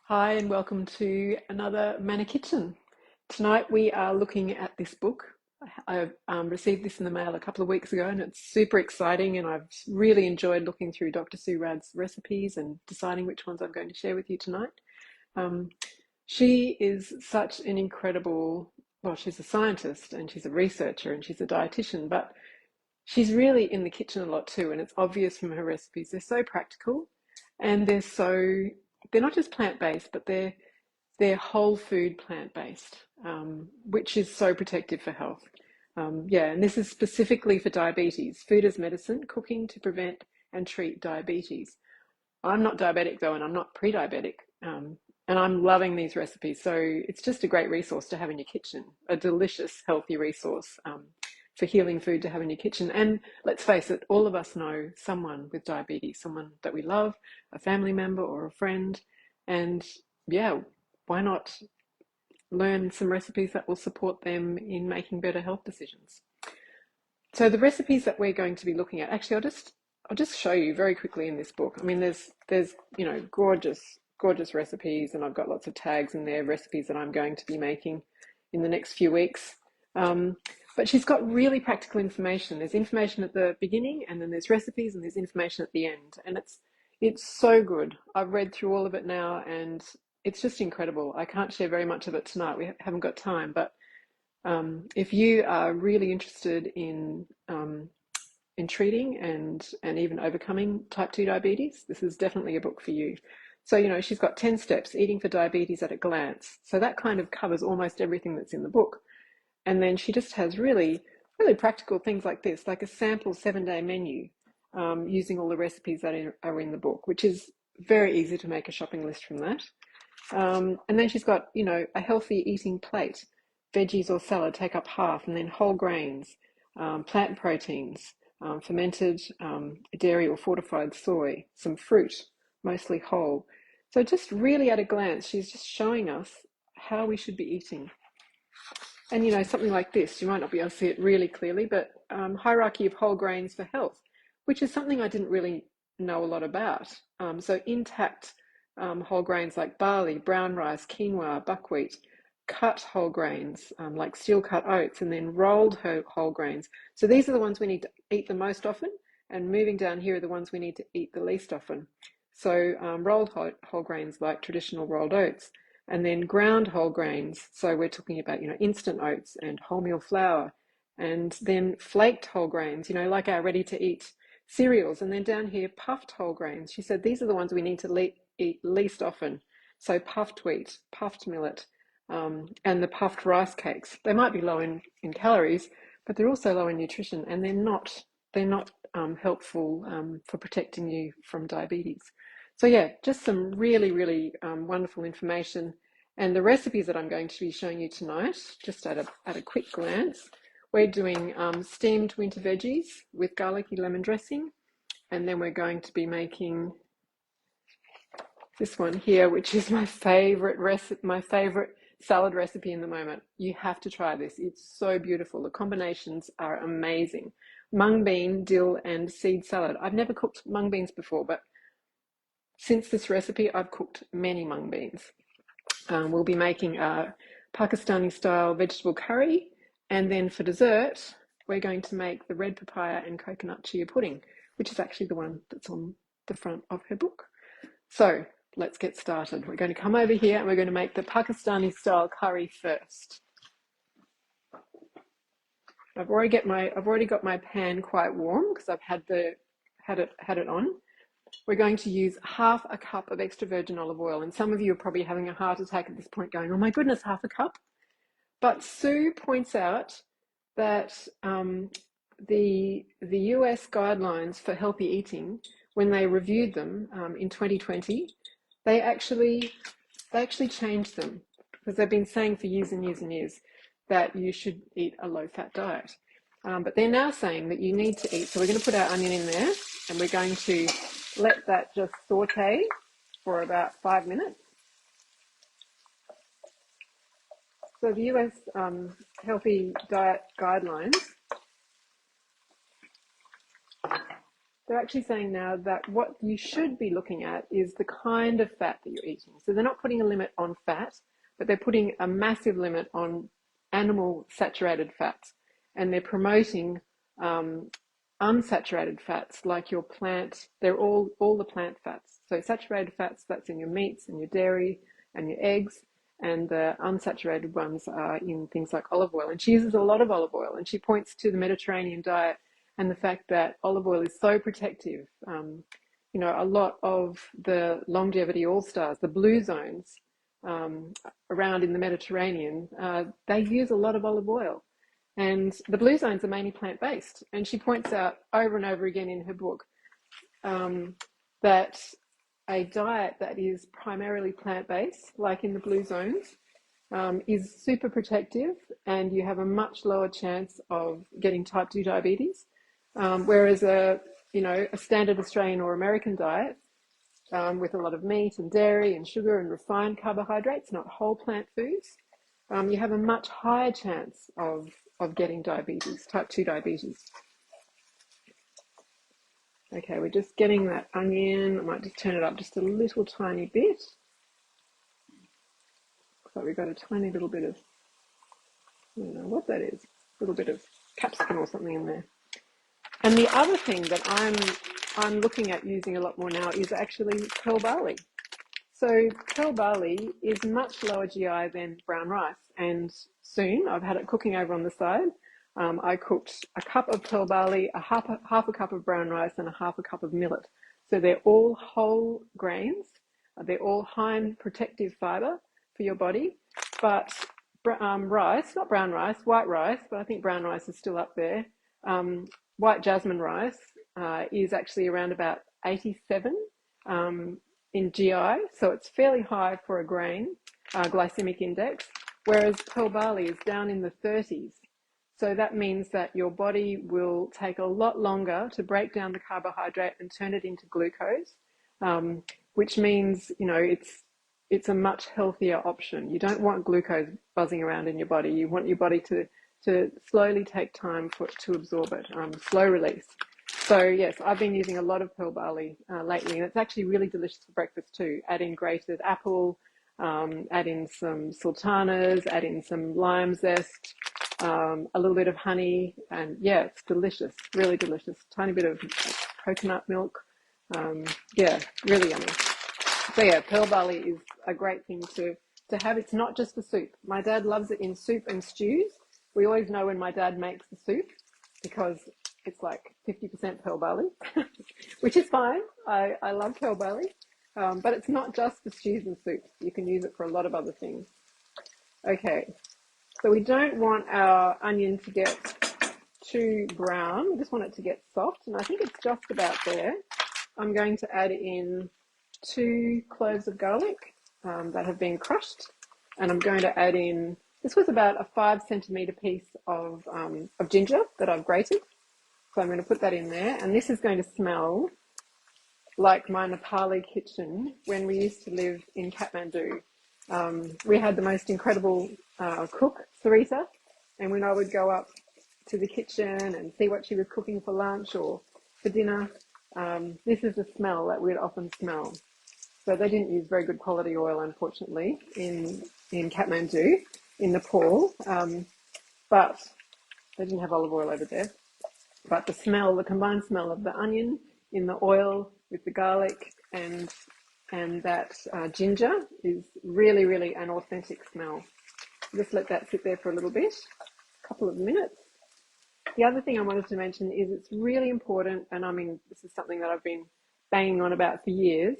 Hi and welcome to another Manna Kitchen. Tonight we are looking at this book. I received this in the mail a couple of weeks ago and it's super exciting, and I've really enjoyed looking through Dr Sue Radd's recipes and deciding which ones I'm going to share with you tonight. She is such an incredible, well, she's a scientist and she's a researcher and she's a dietitian, but she's really in the kitchen a lot too, and it's obvious from her recipes. They're so practical and they're not just plant-based, but they're whole food plant-based, which is so protective for health. And this is specifically for diabetes. Food as medicine, cooking to prevent and treat diabetes. I'm not diabetic though, and I'm not pre-diabetic, and I'm loving these recipes. So it's just a great resource to have in your kitchen, a delicious, healthy resource for healing food to have in your kitchen. And let's face it, all of us know someone with diabetes, someone that we love, a family member or a friend. And yeah, why not learn some recipes that will support them in making better health decisions? So the recipes that we're going to be looking at, actually, I'll just show you very quickly in this book. I mean, there's gorgeous recipes, and I've got lots of tags in there, recipes that I'm going to be making in the next few weeks. But she's got really practical information. There's information at the beginning, and then there's recipes, and there's information at the end, and it's so good. I've read through all of it now, and it's just incredible. I can't share very much of it tonight. We haven't got time, but if you are really interested in treating and even overcoming type 2 diabetes, this is definitely a book for you. So, she's got 10 steps, eating for diabetes at a glance. So that kind of covers almost everything that's in the book. And then she just has really, really practical things like this, like a sample 7-day menu using all the recipes that are in the book, which is very easy to make a shopping list from that. And then she's got, a healthy eating plate. Veggies or salad take up half, and then whole grains, plant proteins, fermented dairy or fortified soy, some fruit, mostly whole. So just really at a glance, she's just showing us how we should be eating. And something like this, you might not be able to see it really clearly, but hierarchy of whole grains for health, which is something I didn't really know a lot about. So intact whole grains like barley, brown rice, quinoa, buckwheat, cut whole grains like steel cut oats, and then rolled whole grains. So these are the ones we need to eat the most often, and moving down here are the ones we need to eat the least often. So rolled whole grains like traditional rolled oats, and then ground whole grains. So we're talking about, instant oats and wholemeal flour, and then flaked whole grains, like our ready to eat cereals. And then down here, puffed whole grains. She said these are the ones we need to eat least often. So puffed wheat, puffed millet, and the puffed rice cakes. They might be low in calories, but they're also low in nutrition, and they're not helpful for protecting you from diabetes. So yeah, just some really, really wonderful information. And the recipes that I'm going to be showing you tonight, just at a quick glance, we're doing steamed winter veggies with garlicky lemon dressing, and then we're going to be making this one here, which is my favorite salad recipe in the moment. You have to try this. It's so beautiful. The combinations are amazing. Mung bean, dill, and seed salad. I've never cooked mung beans before, but since this recipe, I've cooked many mung beans. We'll be making a Pakistani style vegetable curry, and then for dessert, we're going to make the red papaya and coconut chia pudding, which is actually the one that's on the front of her book. So let's get started. We're going to come over here and we're going to make the Pakistani style curry first. I've already got my pan quite warm because I've had it on. We're going to use half a cup of extra virgin olive oil, and some of you are probably having a heart attack at this point going, oh my goodness, half a cup. But Sue points out that the US guidelines for healthy eating, when they reviewed them in 2020, they actually changed them, because they've been saying for years and years and years that you should eat a low-fat diet. But they're now saying that you need to eat, so we're going to put our onion in there, and we're going to let that just saute for about 5 minutes. So the US healthy diet guidelines they're actually saying now that what you should be looking at is the kind of fat that you're eating. So they're not putting a limit on fat, but they're putting a massive limit on animal saturated fats, and they're promoting unsaturated fats like your plant. They're all the plant fats. So saturated fats, that's in your meats and your dairy and your eggs, and the unsaturated ones are in things like olive oil. And she uses a lot of olive oil, and she points to the Mediterranean diet and the fact that olive oil is so protective. You know, a lot of the longevity all-stars, the blue zones around in the Mediterranean, they use a lot of olive oil. And the blue zones are mainly plant-based. And she points out over and over again in her book that a diet that is primarily plant-based, like in the blue zones, is super protective, and you have a much lower chance of getting type 2 diabetes. Whereas a standard Australian or American diet with a lot of meat and dairy and sugar and refined carbohydrates, not whole plant foods, you have a much higher chance of getting diabetes, type 2 diabetes. Okay, we're just getting that onion. I might just turn it up just a little tiny bit. Looks like we've got a tiny little bit of, I don't know what that is, a little bit of capsicum or something in there. And the other thing that I'm looking at using a lot more now is actually pearl barley. So pearl barley is much lower GI than brown rice, and soon I've had it cooking over on the side. I cooked a cup of pearl barley, half a cup of brown rice, and a half a cup of millet. So they're all whole grains. They're all high in protective fiber for your body. But rice, not brown rice, white rice, but I think brown rice is still up there. White jasmine rice is actually around about 87 in GI, so it's fairly high for a grain glycemic index, whereas pearl barley is down in the 30s. So that means that your body will take a lot longer to break down the carbohydrate and turn it into glucose, which means, you know, it's a much healthier option. You don't want glucose buzzing around in your body. You want your body to slowly take time to absorb it, slow release. So yes, I've been using a lot of pearl barley lately, and it's actually really delicious for breakfast too. Add in grated apple, add in some sultanas, add in some lime zest, a little bit of honey, and yeah, it's delicious, really delicious. Tiny bit of coconut milk, yeah, really yummy. So yeah, pearl barley is a great thing to have. It's not just for soup. My dad loves it in soup and stews. We always know when my dad makes the soup because it's like 50% pearl barley, which is fine. I love pearl barley, but it's not just for stews and soups. You can use it for a lot of other things. Okay, so we don't want our onion to get too brown. We just want it to get soft, and I think it's just about there. I'm going to add in 2 cloves of garlic that have been crushed, and I'm going to add in, this was about a 5 centimetre piece of ginger that I've grated. So I'm going to put that in there, and this is going to smell like my Nepali kitchen when we used to live in Kathmandu. We had the most incredible cook, Sarita, and when I would go up to the kitchen and see what she was cooking for lunch or for dinner, this is the smell that we'd often smell. So they didn't use very good quality oil, unfortunately, in Kathmandu, in Nepal, but they didn't have olive oil over there. But the smell, the combined smell of the onion in the oil with the garlic and that ginger is really, really an authentic smell. Just let that sit there for a little bit, a couple of minutes. The other thing I wanted to mention is it's really important, and I mean, this is something that I've been banging on about for years,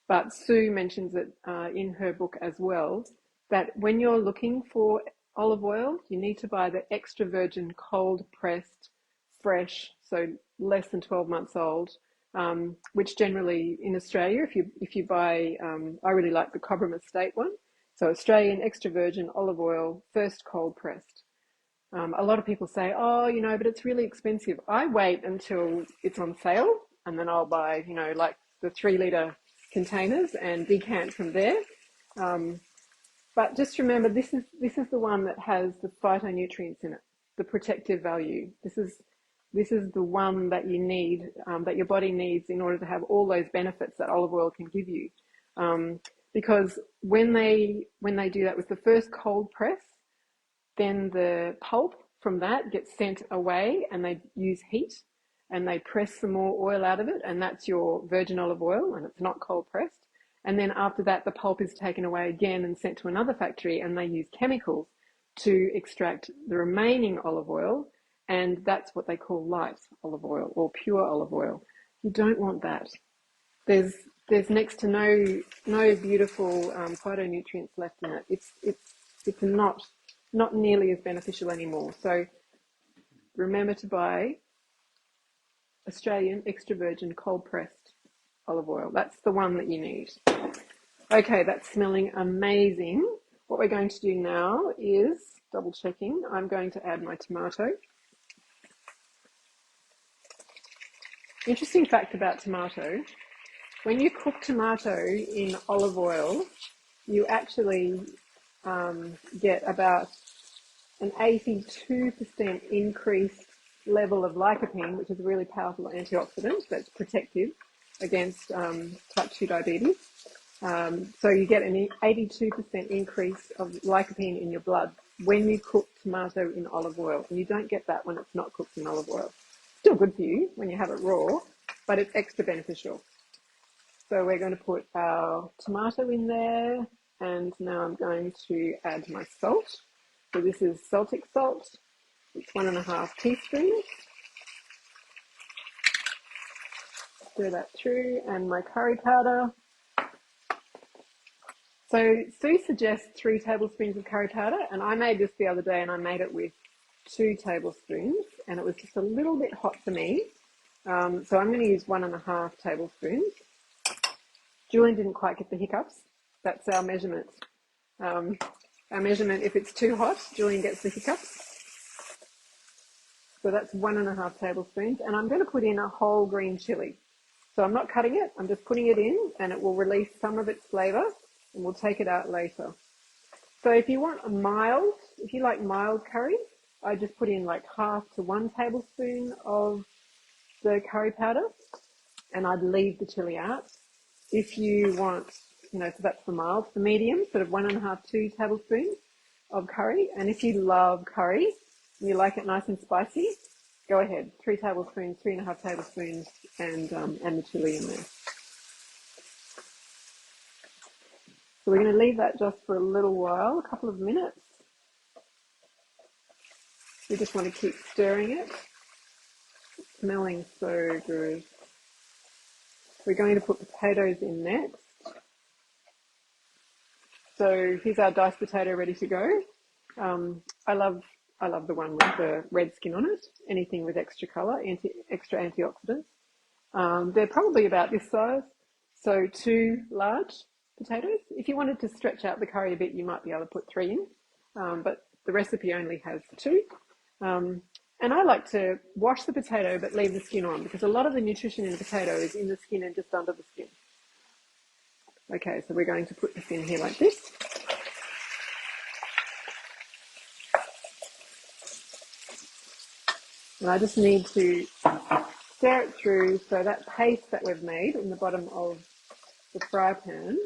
but Sue mentions it in her book as well, that when you're looking for olive oil, you need to buy the extra virgin cold pressed fresh, so less than 12 months old, which generally in Australia, if you buy, I really like the Cobram Estate one. So Australian extra virgin olive oil, first cold pressed. A lot of people say, oh, you know, but it's really expensive. I wait until it's on sale, and then I'll buy, you know, like the 3-litre containers and decant from there. But just remember, this is the one that has the phytonutrients in it, the protective value. This is This is the one that you need, that your body needs in order to have all those benefits that olive oil can give you. Because when they do that with the first cold press, then the pulp from that gets sent away and they use heat and they press some more oil out of it, and that's your virgin olive oil, and it's not cold pressed. And then after that, the pulp is taken away again and sent to another factory, and they use chemicals to extract the remaining olive oil, and that's what they call light olive oil or pure olive oil. You don't want that. There's next to no beautiful phytonutrients left in it. It's not nearly as beneficial anymore. So remember to buy Australian extra virgin cold pressed olive oil. That's the one that you need. Okay, that's smelling amazing. What we're going to do now is double checking. I'm going to add my tomato. Interesting fact about tomato: when you cook tomato in olive oil, you actually get about an 82% increased level of lycopene, which is a really powerful antioxidant that's protective against type 2 diabetes. So you get an 82% increase of lycopene in your blood when you cook tomato in olive oil, and you don't get that when it's not cooked in olive oil. Still good for you when you have it raw, but it's extra beneficial. So we're going to put our tomato in there, and now I'm going to add my salt. So this is Celtic salt. It's 1.5 teaspoons. Stir that through, and my curry powder. So Sue suggests 3 tablespoons of curry powder, and I made this the other day, and I made it with 2 tablespoons, and it was just a little bit hot for me. So I'm going to use 1.5 tablespoons. Julian didn't quite get the hiccups. That's our measurement. Our measurement, if it's too hot, Julian gets the hiccups. So that's 1.5 tablespoons, and I'm going to put in a whole green chili. So I'm not cutting it, I'm just putting it in, and it will release some of its flavour, and we'll take it out later. So if you want if you like mild curry, I just put in like 1/2 to 1 tablespoon of the curry powder, and I'd leave the chili out. If you want, so that's for mild. For medium, sort of 1.5 to 2 tablespoons of curry. And if you love curry, and you like it nice and spicy, go ahead, 3 tablespoons, 3.5 tablespoons, and the chili in there. So we're going to leave that just for a little while, a couple of minutes. We just want to keep stirring it. It's smelling so good. We're going to put potatoes in next. So here's our diced potato ready to go. I love the one with the red skin on it. Anything with extra colour, extra antioxidants. They're probably about this size. So 2 large potatoes. If you wanted to stretch out the curry a bit, you might be able to put 3 in. But the recipe only has 2. And I like to wash the potato but leave the skin on, because a lot of the nutrition in the potato is in the skin and just under the skin. Okay, so we're going to put this in here like this. And I just need to stir it through so that paste that we've made in the bottom of the fry pan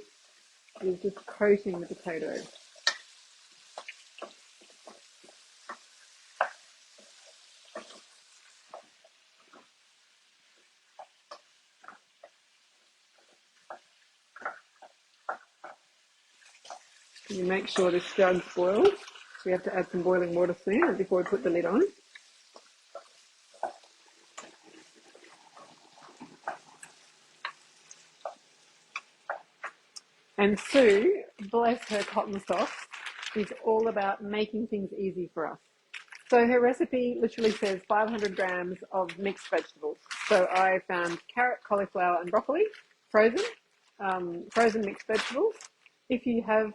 is just coating the potato. You make sure this jug's boiled. We have to add some boiling water soon before we put the lid on. And Sue, bless her cotton socks, is all about making things easy for us. So her recipe literally says 500 grams of mixed vegetables. So I found carrot, cauliflower and broccoli, frozen mixed vegetables. If you have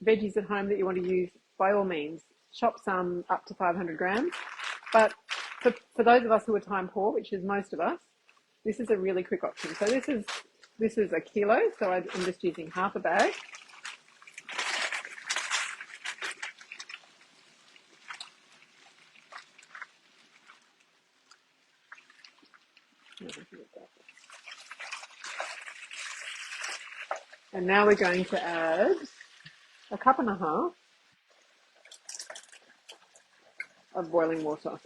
veggies at home that you want to use, by all means, chop some up to 500 grams. But for those of us who are time poor, which is most of us, this is a really quick option. So this is a kilo, so I'm just using half a bag. And now we're going to add a cup and a half of boiling water.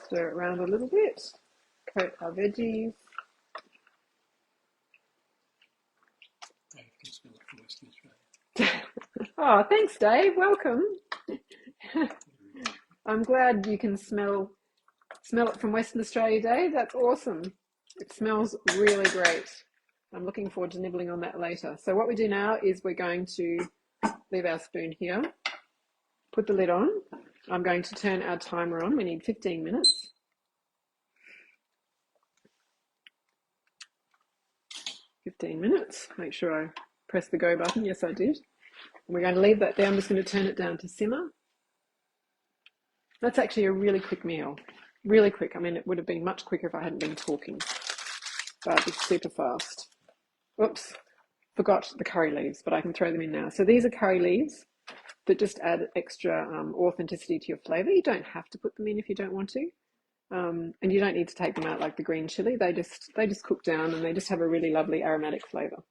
Stir it around a little bit. Coat our veggies. Oh, thanks, Dave. Welcome. I'm glad you can smell it from Western Australia, Dave. That's awesome. It smells really great. I'm looking forward to nibbling on that later. So what we do now is we're going to leave our spoon here, put the lid on. I'm going to turn our timer on. We need 15 minutes. 15 minutes. Make sure I press the go button. Yes, I did. And we're going to leave that there. I'm just going to turn it down to simmer. That's actually a really quick meal. Really quick. I mean, it would have been much quicker if I hadn't been talking, but it's super fast. Oops, forgot the curry leaves, but I can throw them in now. So these are curry leaves that just add extra authenticity to your flavour. You don't have to put them in if you don't want to. And you don't need to take them out like the green chilli. They just cook down and they just have a really lovely aromatic flavour.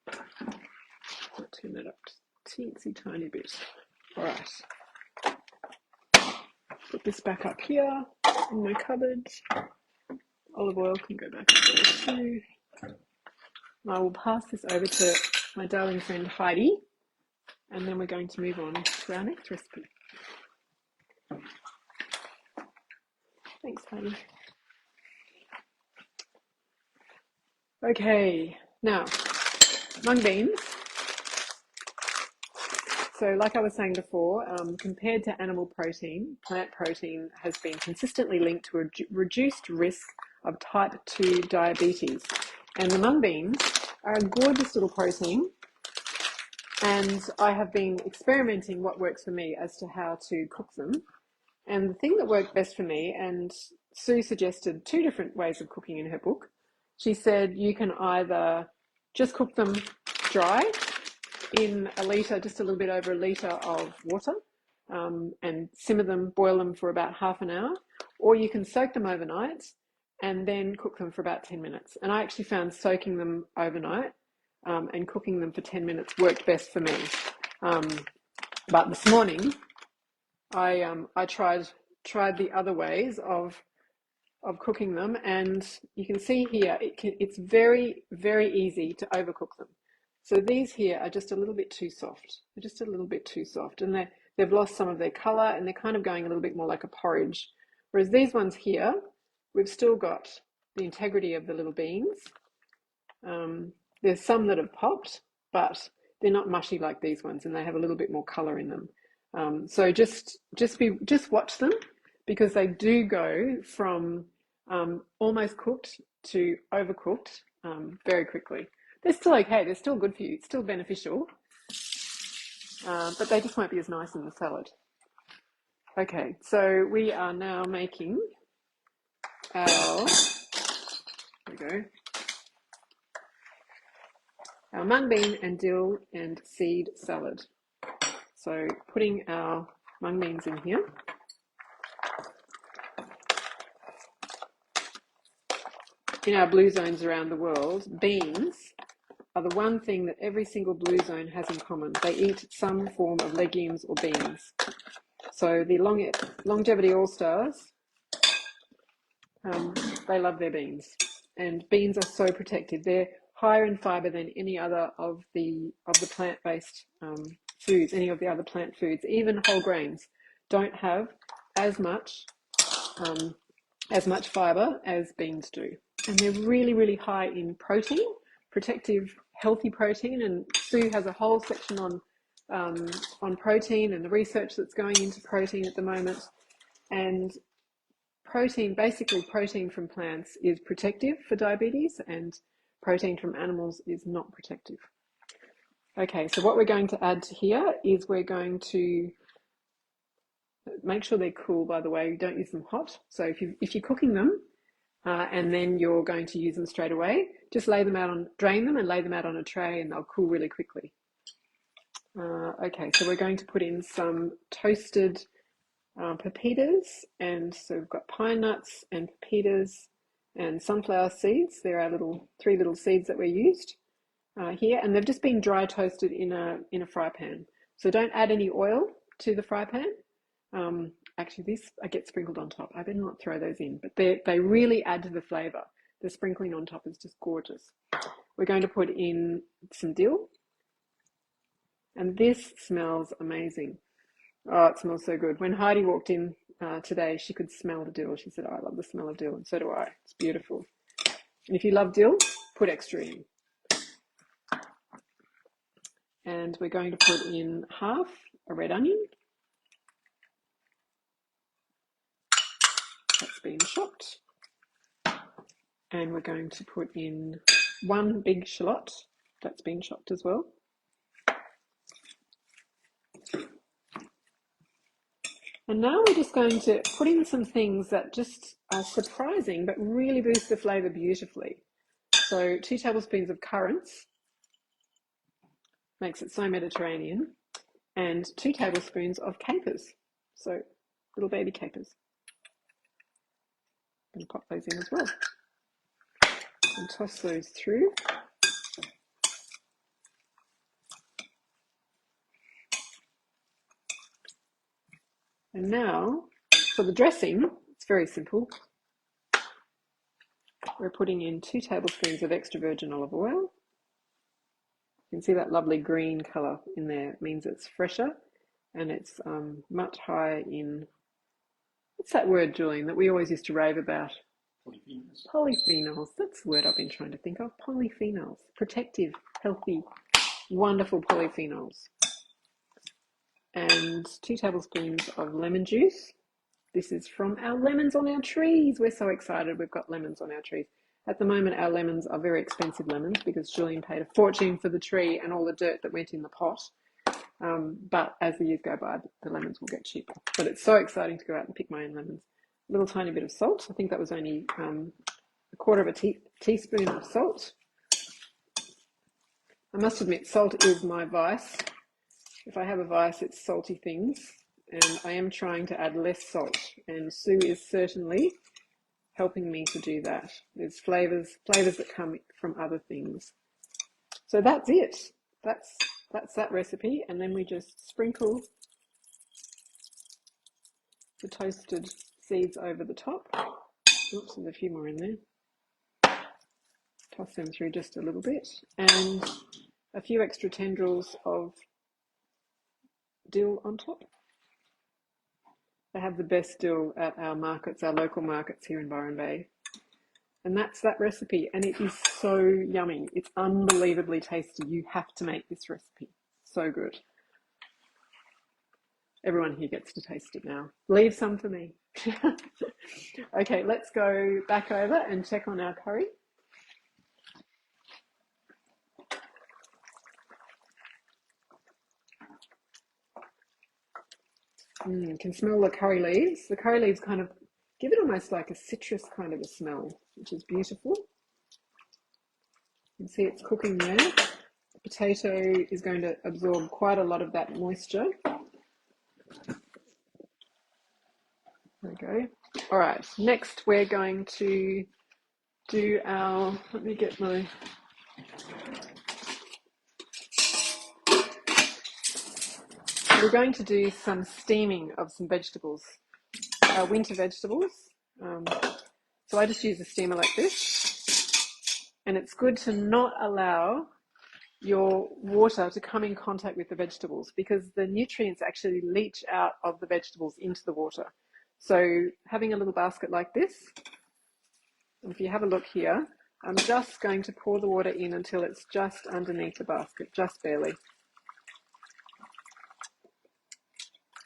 I'll turn that up a teensy tiny bit. All right. Put this back up here in my cupboard. Olive oil can go back up there too. I will pass this over to my darling friend Heidi, and then we're going to move on to our next recipe. Thanks, Heidi. Okay, now, mung beans. So like I was saying before, compared to animal protein, plant protein has been consistently linked to a reduced risk of type 2 diabetes. And the mung beans are a gorgeous little protein. And I have been experimenting what works for me as to how to cook them. And the thing that worked best for me, and Sue suggested 2 different ways of cooking in her book. She said you can either just cook them dry in a litre, just a little bit over a litre of water, and simmer them, boil them for about half an hour, or you can soak them overnight and then cook them for about 10 minutes. And I actually found soaking them overnight and cooking them for 10 minutes worked best for me. But this morning, I tried the other ways of cooking them, and you can see here it's very, very easy to overcook them. So these here are just a little bit too soft. They're just a little bit too soft, and they've lost some of their colour, and they're kind of going a little bit more like a porridge. Whereas these ones here, we've still got the integrity of the little beans. There's some that have popped, but they're not mushy like these ones, and they have a little bit more colour in them. So just watch them, because they do go from almost cooked to overcooked very quickly. They're still okay. They're still good for you. It's still beneficial, but they just won't be as nice in the salad. Okay, so we are now making our, there we go, our mung bean and dill and seed salad. So putting our mung beans in here. In our blue zones around the world, beans are the one thing that every single blue zone has in common. They eat some form of legumes or beans. So the longevity all-stars, they love their beans. And beans are so protective. They're higher in fibre than any other of the plant-based foods, any of the other plant foods. Even whole grains don't have as much fibre as beans do. And they're really, really high in protein, protective, healthy protein. And Sue has a whole section on protein and the research that's going into protein at the moment. And protein, basically protein from plants is protective for diabetes, and protein from animals is not protective. Okay, so what we're going to add to here is we're going to make sure they're cool, by the way. You don't use them hot. So if you're cooking them, and then you're going to use them straight away. Just lay them out on, drain them and lay them out on a tray, and they'll cool really quickly. Okay, so we're going to put in some toasted pepitas, and so we've got pine nuts and pepitas and sunflower seeds. They're our three little seeds that we used here, and they've just been dry toasted in a fry pan. So don't add any oil to the fry pan. Actually, this I get sprinkled on top. I better not throw those in, but they really add to the flavour. The sprinkling on top is just gorgeous. We're going to put in some dill, and this smells amazing. Oh, it smells so good. When Heidi walked in today, she could smell the dill. She said, oh, I love the smell of dill, and so do I. It's beautiful. And if you love dill, put extra in. And we're going to put in half a red onion. That's been chopped. And we're going to put in one big shallot. That's been chopped as well. And now we're just going to put in some things that just are surprising but really boost the flavour beautifully. So 2 tablespoons of currants, makes it so Mediterranean, and 2 tablespoons of capers, so little baby capers. I'm going to pop those in as well and toss those through. And now, for the dressing, it's very simple. We're putting in 2 tablespoons of extra virgin olive oil. You can see that lovely green colour in there. It means it's fresher, and it's much higher in, what's that word, Julian, that we always used to rave about? Polyphenols. Polyphenols, that's the word I've been trying to think of. Polyphenols, protective, healthy, wonderful polyphenols. And 2 tablespoons of lemon juice. This is from our lemons on our trees. We're so excited we've got lemons on our trees. At the moment, our lemons are very expensive lemons because Julian paid a fortune for the tree and all the dirt that went in the pot. But as the years go by, the lemons will get cheaper. But it's so exciting to go out and pick my own lemons. A little tiny bit of salt. I think that was only a quarter of a teaspoon of salt. I must admit, salt is my vice. If I have a vice, it's salty things. And I am trying to add less salt. And Sue is certainly helping me to do that. There's flavors that come from other things. So that's it. That's that recipe. And then we just sprinkle the toasted seeds over the top. Oops, there's a few more in there. Toss them through just a little bit. And a few extra tendrils of dill on top. They have the best dill at our markets, our local markets here in Byron Bay. And that's that recipe. And it is so yummy. It's unbelievably tasty. You have to make this recipe. So good. Everyone here gets to taste it now. Leave some for me. Okay, let's go back over and check on our curry. You can smell the curry leaves. The curry leaves kind of give it almost like a citrus kind of a smell, which is beautiful. You can see it's cooking there. The potato is going to absorb quite a lot of that moisture. There we go. All right, next we're going to do our, let me get my, we're going to do some steaming of some vegetables, our winter vegetables. So I just use a steamer like this, and it's good to not allow your water to come in contact with the vegetables because the nutrients actually leach out of the vegetables into the water. So having a little basket like this, if you have a look here, I'm just going to pour the water in until it's just underneath the basket, just barely.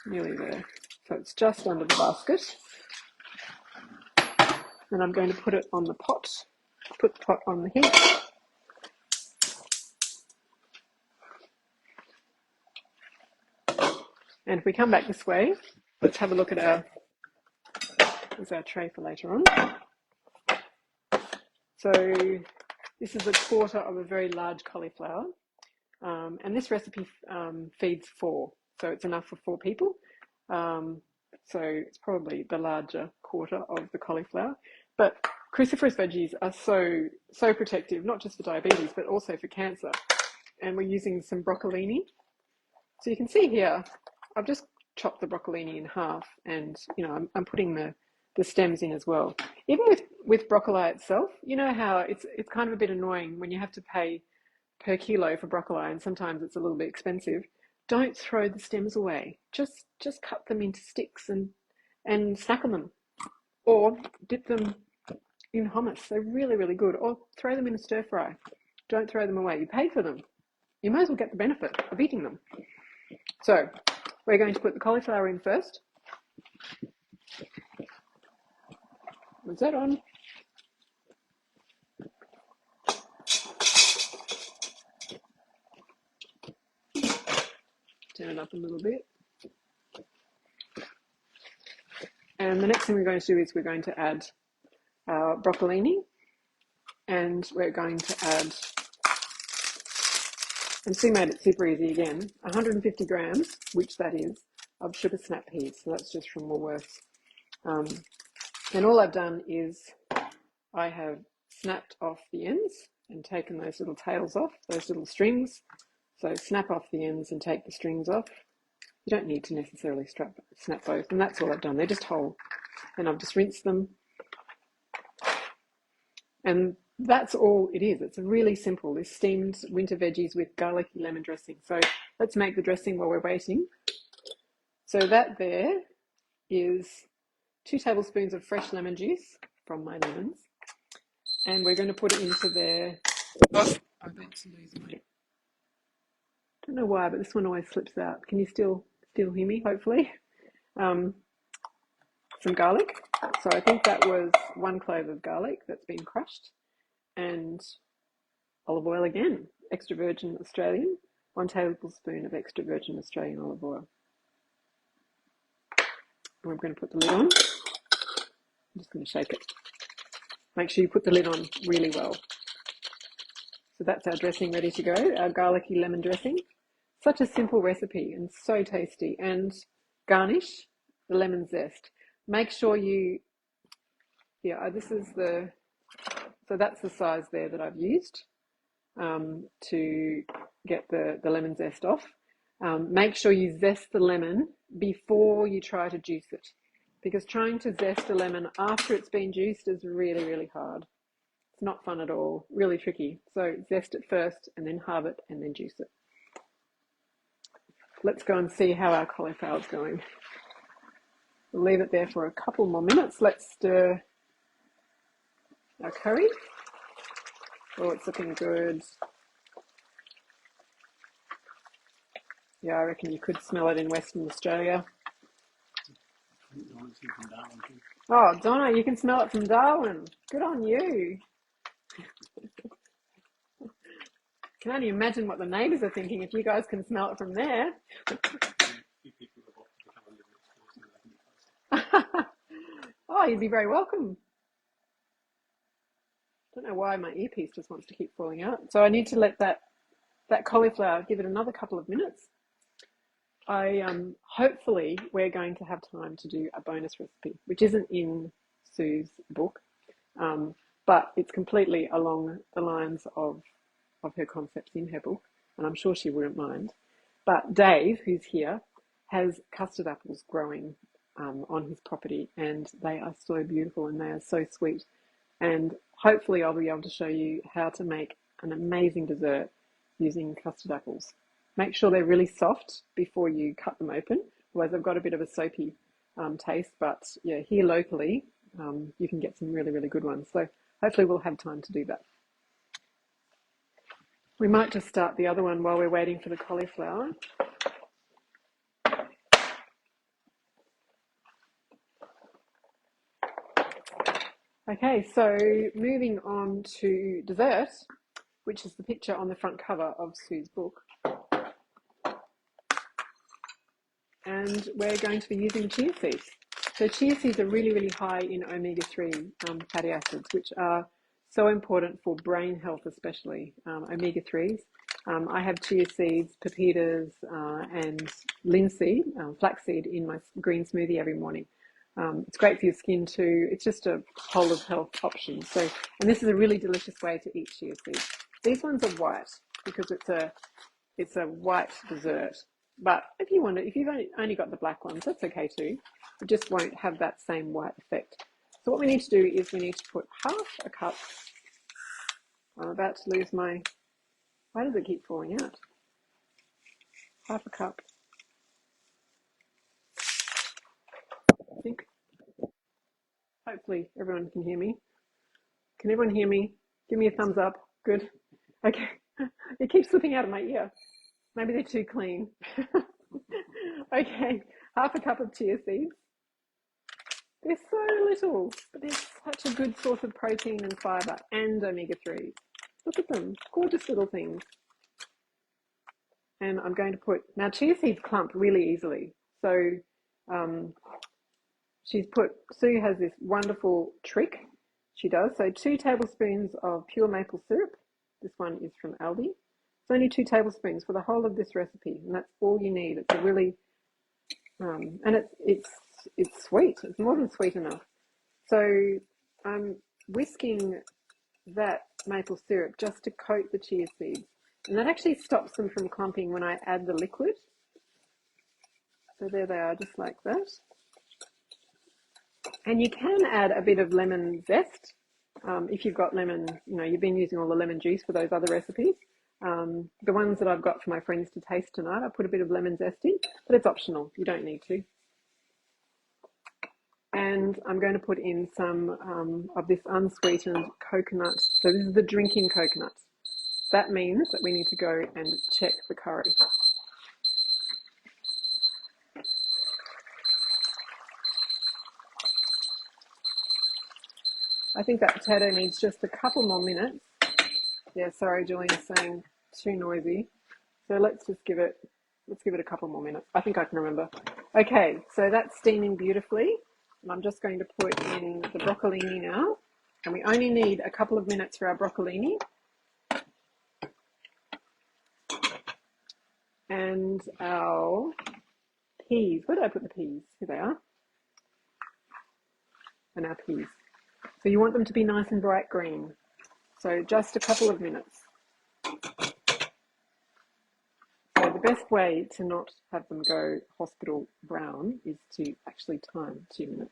Nearly there. So it's just under the basket. And I'm going to put it on the pot, put the pot on the heat. And if we come back this way, let's have a look at our tray for later on. So this is a quarter of a very large cauliflower. And this recipe feeds 4, so it's enough for 4 people. So it's probably the larger quarter of the cauliflower. But cruciferous veggies are so protective, not just for diabetes, but also for cancer. And we're using some broccolini. So you can see here, I've just chopped the broccolini in half, and I'm putting the stems in as well. Even with broccoli itself, you know how it's kind of a bit annoying when you have to pay per kilo for broccoli, and sometimes it's a little bit expensive. Don't throw the stems away. Just cut them into sticks and snack on them, or dip them in hummus. They're really, really good. Or throw them in a stir fry. Don't throw them away. You paid for them. You might as well get the benefit of eating them. So we're going to put the cauliflower in first. Was that on? Turn it up a little bit. And the next thing we're going to do is we're going to add our broccolini, and we're going to add, and Sue made it super easy again, 150 grams, which that is, of sugar snap peas. So that's just from Woolworths. And all I've done is I have snapped off the ends and taken those little tails off, those little strings. So snap off the ends and take the strings off. You don't need to necessarily snap both, and that's all I've done. They're just whole. And I've just rinsed them. And that's all it is. It's really simple. This steamed winter veggies with garlicky lemon dressing. So let's make the dressing while we're waiting. So that there is 2 tablespoons of fresh lemon juice from my lemons. And we're going to put it into there. Oh, I'm about to lose my... I don't know why, but this one always slips out. Can you still hear me, hopefully? Some garlic. So I think that was 1 clove of garlic that's been crushed. And olive oil again, extra virgin Australian, 1 tablespoon of extra virgin Australian olive oil. And we're going to put the lid on. I'm just going to shake it. Make sure you put the lid on really well. So that's our dressing ready to go, our garlicky lemon dressing. Such a simple recipe and so tasty. And garnish the lemon zest. Make sure you, this is so that's the size there that I've used to get the lemon zest off. Make sure you zest the lemon before you try to juice it, because trying to zest a lemon after it's been juiced is really, really hard. It's not fun at all, really tricky. So zest it first and then halve it and then juice it. Let's go and see how our cauliflower is going. We'll leave it there for a couple more minutes. Let's stir our curry. Oh, it's looking good. Yeah, I reckon you could smell it in Western Australia. Oh, Donna, you can smell it from Darwin. Good on you. Can only imagine what the neighbours are thinking if you guys can smell it from there. Oh, you'd be very welcome. Don't know why my earpiece just wants to keep falling out. So I need to let that cauliflower, give it another couple of minutes. Hopefully we're going to have time to do a bonus recipe, which isn't in Sue's book, but it's completely along the lines of her concepts in her book, and I'm sure she wouldn't mind. But Dave, who's here, has custard apples growing on his property, and they are so beautiful and they are so sweet. And hopefully I'll be able to show you how to make an amazing dessert using custard apples. Make sure they're really soft before you cut them open, otherwise they've got a bit of a soapy taste. But yeah, here locally you can get some really, really good ones. So hopefully we'll have time to do that. We might just start the other one while we're waiting for the cauliflower. Okay, so moving on to dessert, which is the picture on the front cover of Sue's book. And we're going to be using chia seeds. So chia seeds are really, really high in omega-3 fatty acids, which are So important for brain health, especially omega-3s. I have chia seeds, pepitas, and linseed, flaxseed in my green smoothie every morning. It's great for your skin too. It's just a whole of health option. So, and this is a really delicious way to eat chia seeds. These ones are white because it's a white dessert. But if you want it, if you've only got the black ones, that's okay too. It just won't have that same white effect. So what we need to do is we need to put half a cup. I'm about to lose my, why does it keep falling out? Half a cup. I think, hopefully everyone can hear me. Can everyone hear me? Give me a thumbs up. Good. Okay. It keeps slipping out of my ear. Maybe they're too clean. Okay. Half a cup of chia seeds. They're so little, but they're such a good source of protein and fiber and omega-3s. Look at them. Gorgeous little things. And I'm going to put, now chia seeds clump really easily. So Sue has this wonderful trick she does. So 2 tablespoons of pure maple syrup. This one is from Aldi. It's only 2 tablespoons for the whole of this recipe, and that's all you need. It's a really, and it's sweet. It's more than sweet enough. So I'm whisking that maple syrup just to coat the chia seeds, and that actually stops them from clumping when I add the liquid. So there they are, just like that. And you can add a bit of lemon zest if you've got lemon, you've been using all the lemon juice for those other recipes. The ones that I've got for my friends to taste tonight, I put a bit of lemon zest in, but it's optional. You don't need to. And I'm going to put in some of this unsweetened coconut. So this is the drinking coconut. That means that we need to go and check the curry. I think that potato needs just a couple more minutes. Yeah, sorry, Julian's saying too noisy. So let's give it a couple more minutes. I think I can remember. Okay, so that's steaming beautifully. And I'm just going to put in the broccolini now. And we only need a couple of minutes for our broccolini. And our peas. Where did I put the peas? Here they are. And our peas. So you want them to be nice and bright green. So just a couple of minutes. So the best way to not have them go hospital brown is to actually time 2 minutes.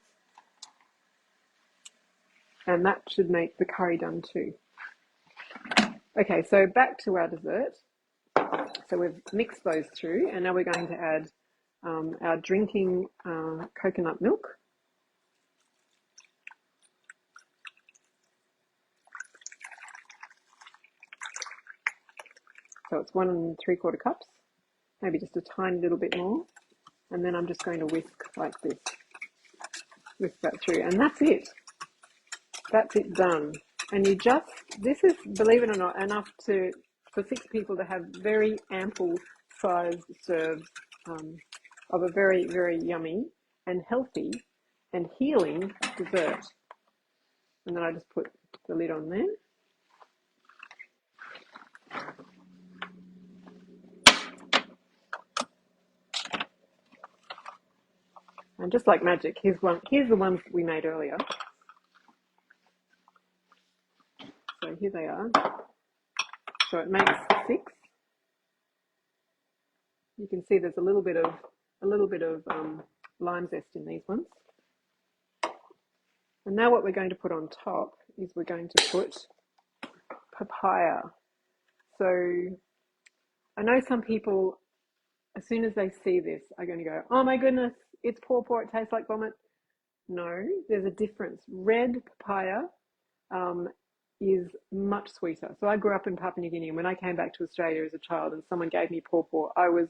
And that should make the curry done too. Okay, so back to our dessert. So we've mixed those through, and now we're going to add our drinking coconut milk. So it's 1 3/4 cups, maybe just a tiny little bit more. And then I'm just going to whisk like this. Whisk that through, and that's it. That's it done. And this is, believe it or not, enough for 6 people to have very ample sized serves of a very, very yummy and healthy and healing dessert. And then I just put the lid on there. And just like magic, here's the ones we made earlier. So here they are. So it makes 6. You can see there's a little bit of lime zest in these ones. And now what we're going to put on top is we're going to put papaya. So I know some people, as soon as they see this, are going to go, oh my goodness, it's pawpaw, it tastes like vomit. No, there's a difference. Red papaya is much sweeter. So I grew up in Papua New Guinea, and when I came back to Australia as a child and someone gave me pawpaw, I was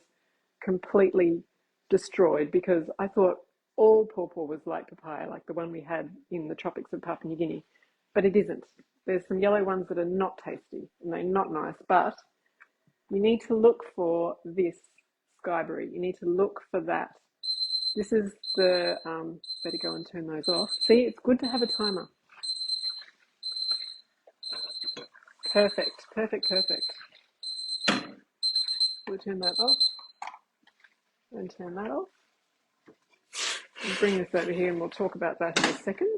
completely destroyed because I thought all pawpaw was like papaya, like the one we had in the tropics of Papua New Guinea, but it isn't. There's some yellow ones that are not tasty and they're not nice, but you need to look for this skyberry. You need to look for that. This is the, better go and turn those off. See, it's good to have a timer. Perfect, perfect, perfect. We'll turn that off and turn that off. And bring this over here and we'll talk about that in a second.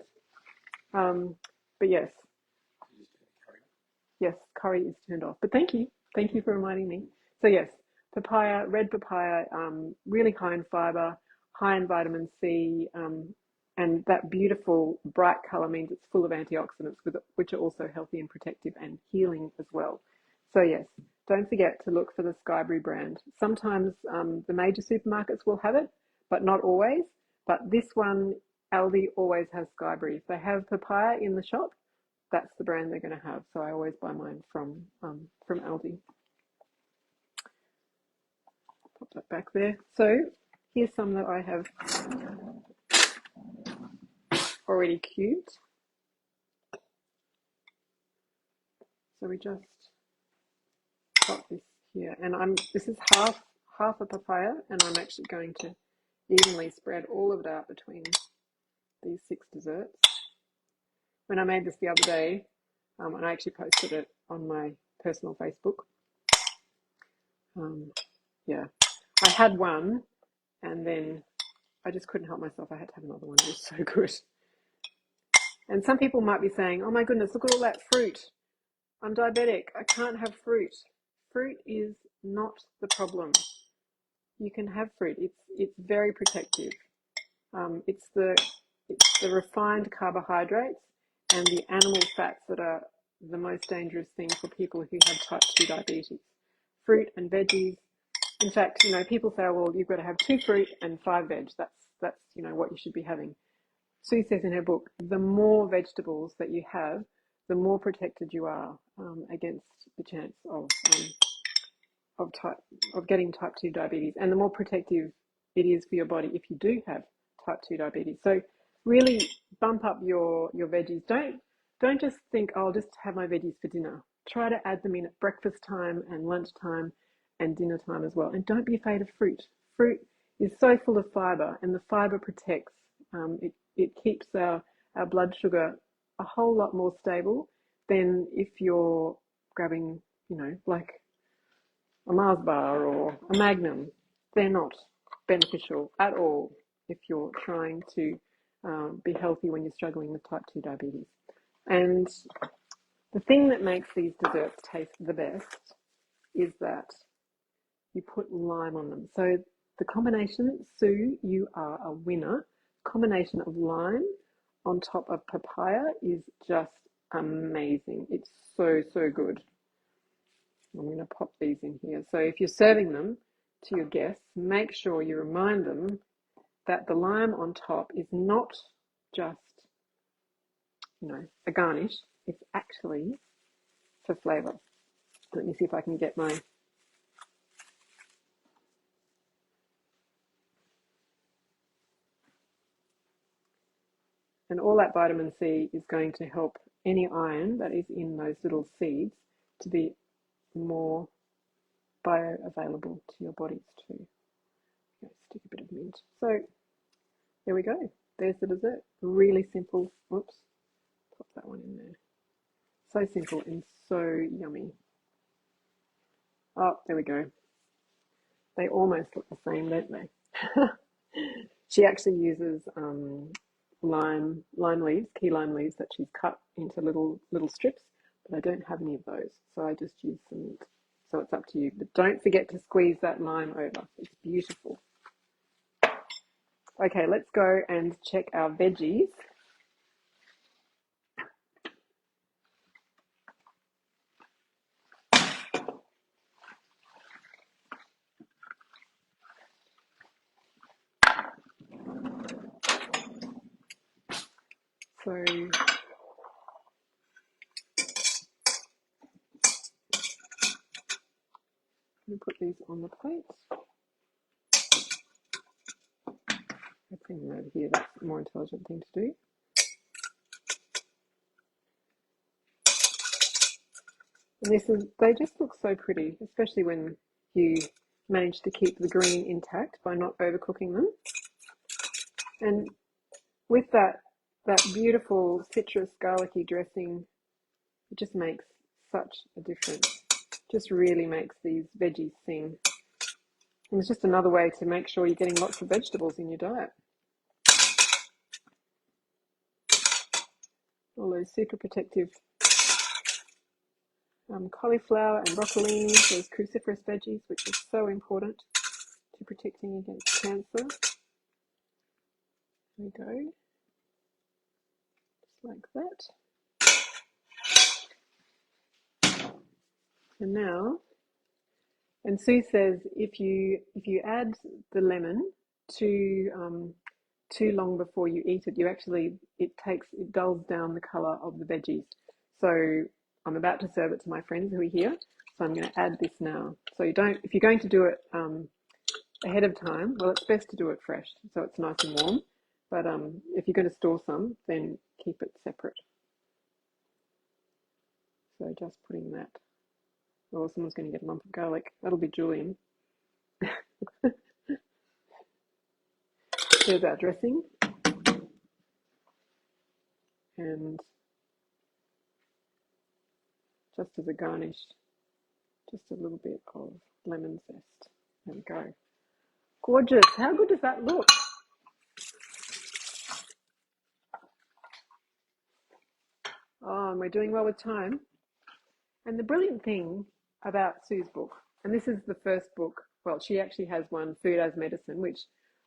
But yes, curry is turned off. But thank you for reminding me. So yes, papaya, red papaya, really high in fiber, high in vitamin C, and that beautiful bright color means it's full of antioxidants, which are also healthy and protective and healing as well. So yes, don't forget to look for the Skyberry brand. Sometimes the major supermarkets will have it, but not always. But this one, Aldi always has Skyberry. If they have papaya in the shop, that's the brand they're going to have. So I always buy mine from Aldi. Pop that back there. So here's some that I have already cubed. So we just got this here, and this is half a papaya, and I'm actually going to evenly spread all of it out between these 6 desserts. When I made this the other day, and I actually posted it on my personal Facebook. Yeah, I had one, and then I just couldn't help myself. I had to have another one. It was so good. And some people might be saying, "Oh my goodness, look at all that fruit. I'm diabetic. I can't have fruit." Fruit is not the problem. You can have fruit. It's very protective. It's the refined carbohydrates and the animal fats that are the most dangerous thing for people who have type 2 diabetes. Fruit and veggies. In fact, people say, well, you've got to have 2 fruit and 5 veg. That's what you should be having. Sue says in her book, the more vegetables that you have, the more protected you are against the chance of getting type 2 diabetes, and the more protective it is for your body if you do have type 2 diabetes. So really bump up your veggies. Don't just think, oh, I'll just have my veggies for dinner. Try to add them in at breakfast time and lunch time and dinner time as well. And don't be afraid of fruit. Fruit is so full of fiber, and the fiber protects. It keeps our blood sugar a whole lot more stable than if you're grabbing, like a Mars bar or a Magnum. They're not beneficial at all if you're trying to be healthy when you're struggling with type 2 diabetes. And the thing that makes these desserts taste the best is that you put lime on them. So the combination, Sue, you are a winner. Combination of lime on top of papaya is just amazing. It's so, so good. I'm going to pop these in here. So if you're serving them to your guests, make sure you remind them that the lime on top is not just, a garnish. It's actually for flavour. Let me see if I can get my... And all that vitamin C is going to help any iron that is in those little seeds to be more bioavailable to your bodies too. Stick a bit of mint. So there we go. There's the dessert. Really simple. Whoops. Pop that one in there. So simple and so yummy. Oh, there we go. They almost look the same, don't they? She actually uses lime leaves, key lime leaves that she's cut into little strips, but I don't have any of those, so I just use some mint. So it's up to you, but don't forget to squeeze that lime over. It's beautiful. Okay, let's go and check our veggies. So I'm going to put these on the plate. I'll bring them over here. That's a more intelligent thing to do. And they just look so pretty, especially when you manage to keep the green intact by not overcooking them. And with that beautiful citrus garlicky dressing, it just makes such a difference. Just really makes these veggies sing. And it's just another way to make sure you're getting lots of vegetables in your diet. All those super protective cauliflower and broccoli, those cruciferous veggies, which are so important to protecting against cancer. There we go. Just like that. And now, and Sue says if you add the lemon too long before you eat it, it dulls down the colour of the veggies. So I'm about to serve it to my friends who are here, so I'm going to add this now. So if you're going to do it ahead of time, well, it's best to do it fresh so it's nice and warm. But if you're going to store some, then keep it separate. So just putting that. Oh, someone's going to get a lump of garlic. That'll be Julian. There's our dressing. And just as a garnish, just a little bit of lemon zest. There we go. Gorgeous. How good does that look? Oh, and we're doing well with time. And the brilliant thing about Sue's book, and this is the first book, well, she actually has one, Food as Medicine, which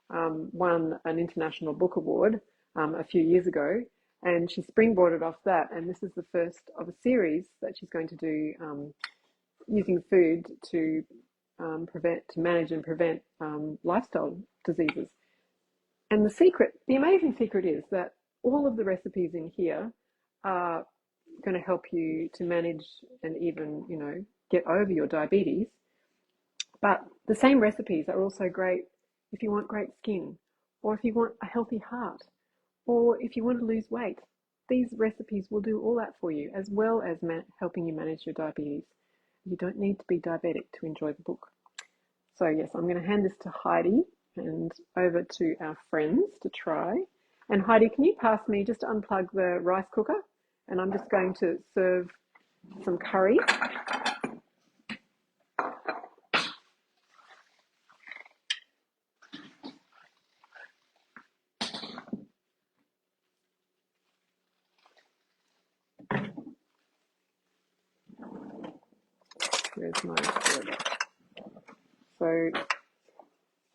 won an international book award a few years ago, and she springboarded off that, and this is the first of a series that she's going to do using food to manage and prevent lifestyle diseases. And the amazing secret is that all of the recipes in here are going to help you to manage and even, get over your diabetes. But the same recipes are also great if you want great skin, or if you want a healthy heart, or if you want to lose weight. These recipes will do all that for you, as well as helping you manage your diabetes. You don't need to be diabetic to enjoy the book. So yes, I'm going to hand this to Heidi and over to our friends to try. And Heidi, can you pass me, just unplug the rice cooker? And I'm just going to serve some curry. Where's my order? So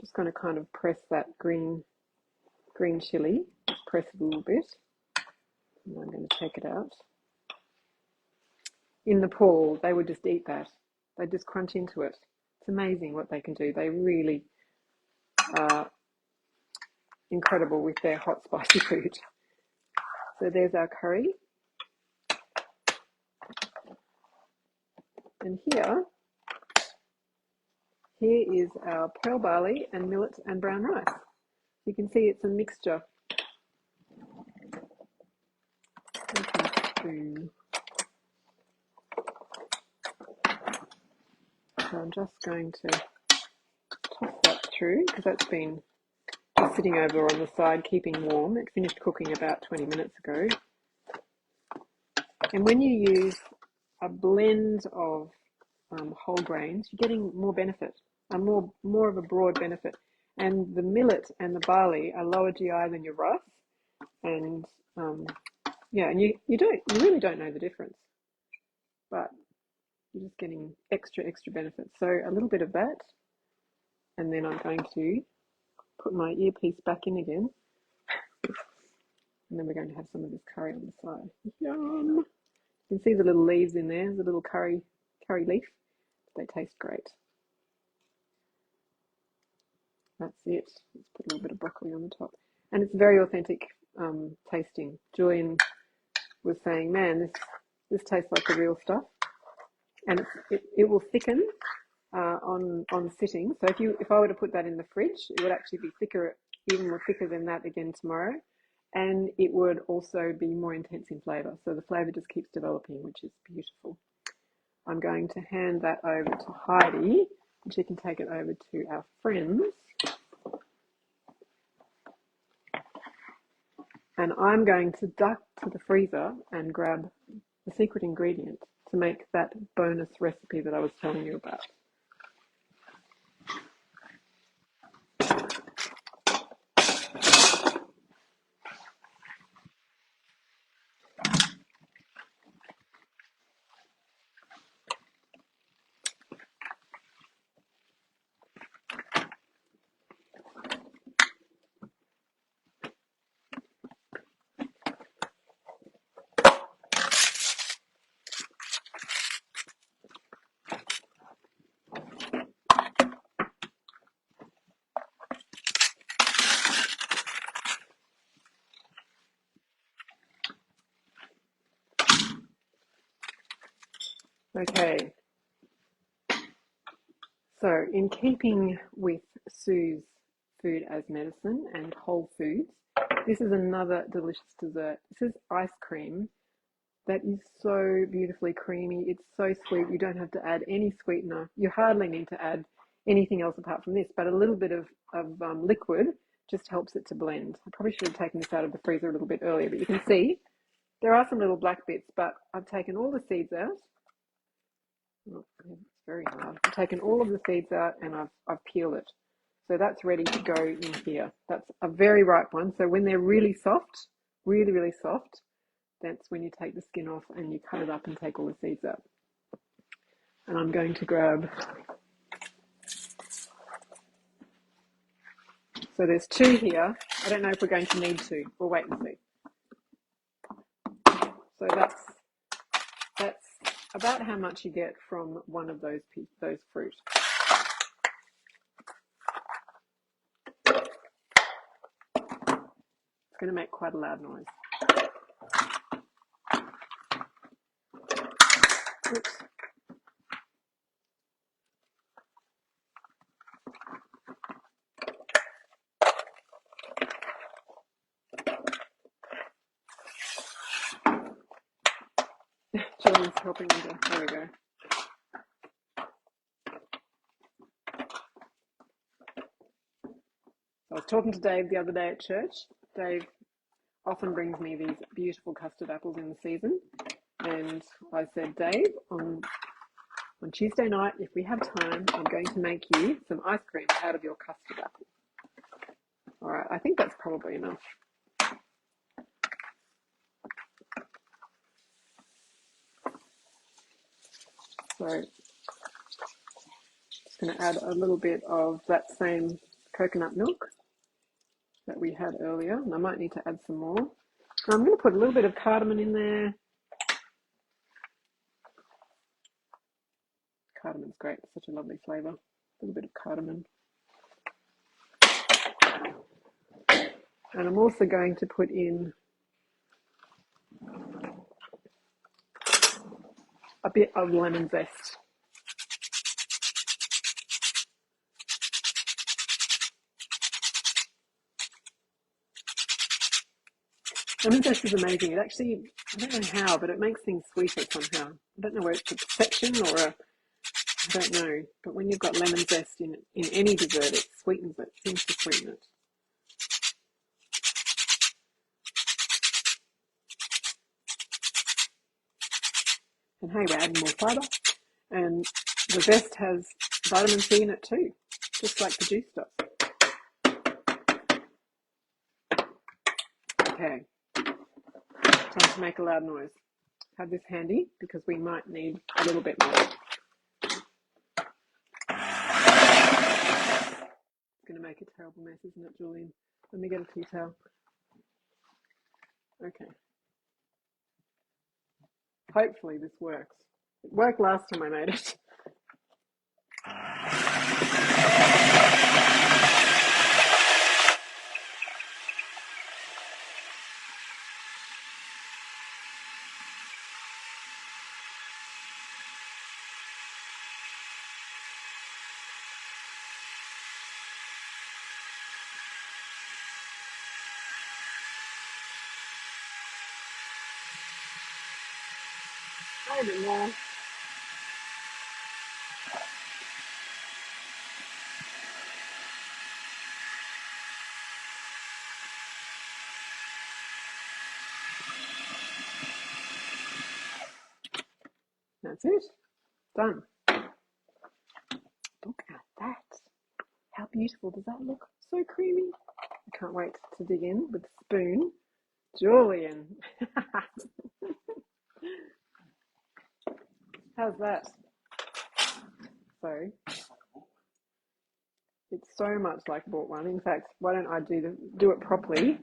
just going to kind of press that green chili, press it a little bit. And I'm going to take it out. In Nepal, they would just eat that. They just crunch into it. It's amazing what they can do. They really are incredible with their hot, spicy food. So there's our curry. And here is our pearl barley and millet and brown rice. You can see it's a mixture. So I'm just going to toss that through because that's been just sitting over on the side, keeping warm. It finished cooking about 20 minutes ago. And when you use a blend of whole grains, you're getting more benefit, more of a broad benefit. And the millet and the barley are lower GI than your rice, and yeah, and you really don't know the difference, but you're just getting extra benefits. So a little bit of that, and then I'm going to put my earpiece back in again, and then we're going to have some of this curry on the side. Yum! You can see the little leaves in there. There's a little curry leaf. They taste great. That's it. Let's put a little bit of broccoli on the top. And it's very authentic tasting. Julian was saying, man, this tastes like the real stuff. And it will thicken on sitting. So if I were to put that in the fridge, it would actually be thicker, even more thicker than that again tomorrow. And it would also be more intense in flavour. So the flavour just keeps developing, which is beautiful. I'm going to hand that over to Heidi, and she can take it over to our friends. And I'm going to duck to the freezer and grab the secret ingredient to make that bonus recipe that I was telling you about. Okay, so in keeping with Sue's food as medicine and whole foods, this is another delicious dessert. This is ice cream that is so beautifully creamy. It's so sweet. You don't have to add any sweetener. You hardly need to add anything else apart from this, but a little bit of liquid just helps it to blend. I probably should have taken this out of the freezer a little bit earlier, but you can see there are some little black bits, but I've taken all the seeds out. Oh, it's very hard. I've taken all of the seeds out and I've peeled it. So that's ready to go in here. That's a very ripe one. So when they're really soft, really, really soft, that's when you take the skin off and you cut it up and take all the seeds out. And I'm going to grab, so there's 2 here. I don't know if we're going to need 2. We'll wait and see. So that's about how much you get from one of those fruit. It's going to make quite a loud noise. Oops. Julian's helping me there. There we go. I was talking to Dave the other day at church. Dave often brings me these beautiful custard apples in the season. And I said, Dave, on Tuesday night, if we have time, I'm going to make you some ice cream out of your custard apple. All right, I think that's probably enough. So just going to add a little bit of that same coconut milk that we had earlier. And I might need to add some more. And I'm going to put a little bit of cardamom in there. Cardamon's great, it's such a lovely flavour. A little bit of cardamom. And I'm also going to put in a bit of lemon zest. Lemon zest is amazing. It actually, I don't know how, but it makes things sweeter somehow. I don't know whether it's a perception or I don't know. But when you've got lemon zest in any dessert, it sweetens it, seems to sweeten it. And hey, we're adding more fibre. And the zest has vitamin C in it too, just like the juice does. Okay, time to make a loud noise. Have this handy because we might need a little bit more. It's going to make a terrible mess, isn't it, Julian? Let me get a tea towel. Okay. Hopefully this works. It worked last time I made it. A bit more. No, that's it. Done. Look at that. How beautiful does that look? So creamy. I can't wait to dig in with a spoon. Julian. How's that? So, it's so much like I bought one. In fact, why don't I do it properly?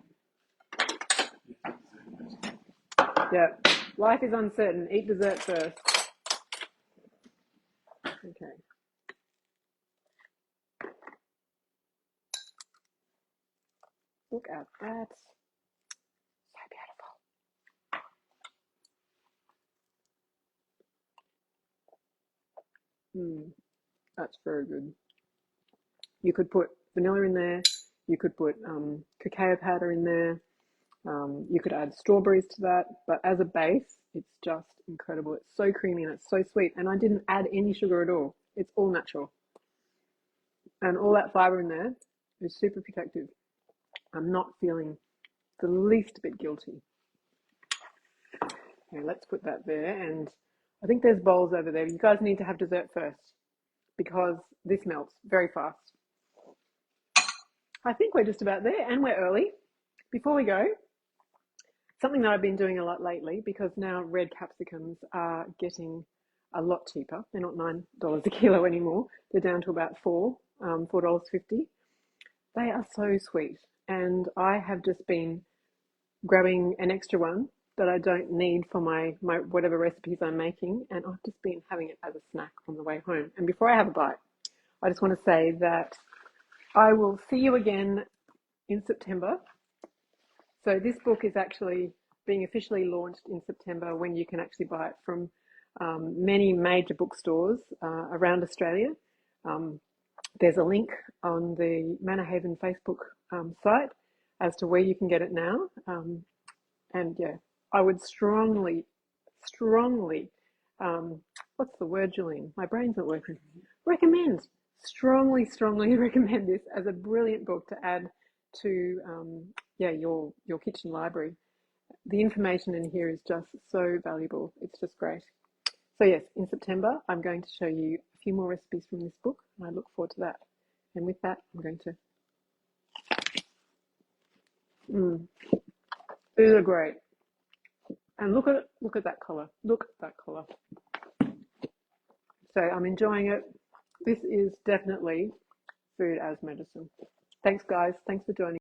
Yeah, life is uncertain. Eat dessert first. Okay. Look at that. So beautiful. That's very good. You could put vanilla in there. You could put cacao powder in there. You could add strawberries to that. But as a base, it's just incredible. It's so creamy and it's so sweet. And I didn't add any sugar at all. It's all natural. And all that fiber in there is super protective. I'm not feeling the least bit guilty. Okay, let's put that there. And I think there's bowls over there. You guys need to have dessert first because this melts very fast. I think we're just about there and we're early. Before we go, something that I've been doing a lot lately, because now red capsicums are getting a lot cheaper. They're not $9 a kilo anymore. They're down to about $4.50. They are so sweet. And I have just been grabbing an extra one that I don't need for my whatever recipes I'm making. And I've just been having it as a snack on the way home. And before I have a bite, I just want to say that I will see you again in September. So this book is actually being officially launched in September, when you can actually buy it from many major bookstores around Australia. There's a link on the Manna Haven Facebook site as to where you can get it now. And yeah, I would strongly, what's the word, Julian? My brain's not working. Strongly recommend this as a brilliant book to add to your kitchen library. The information in here is just so valuable. It's just great. So yes, in September, I'm going to show you a few more recipes from this book, and I look forward to that. And with that, I'm going to, these are great. And look at that colour. Look at that colour. So I'm enjoying it. This is definitely food as medicine. Thanks guys. Thanks for joining.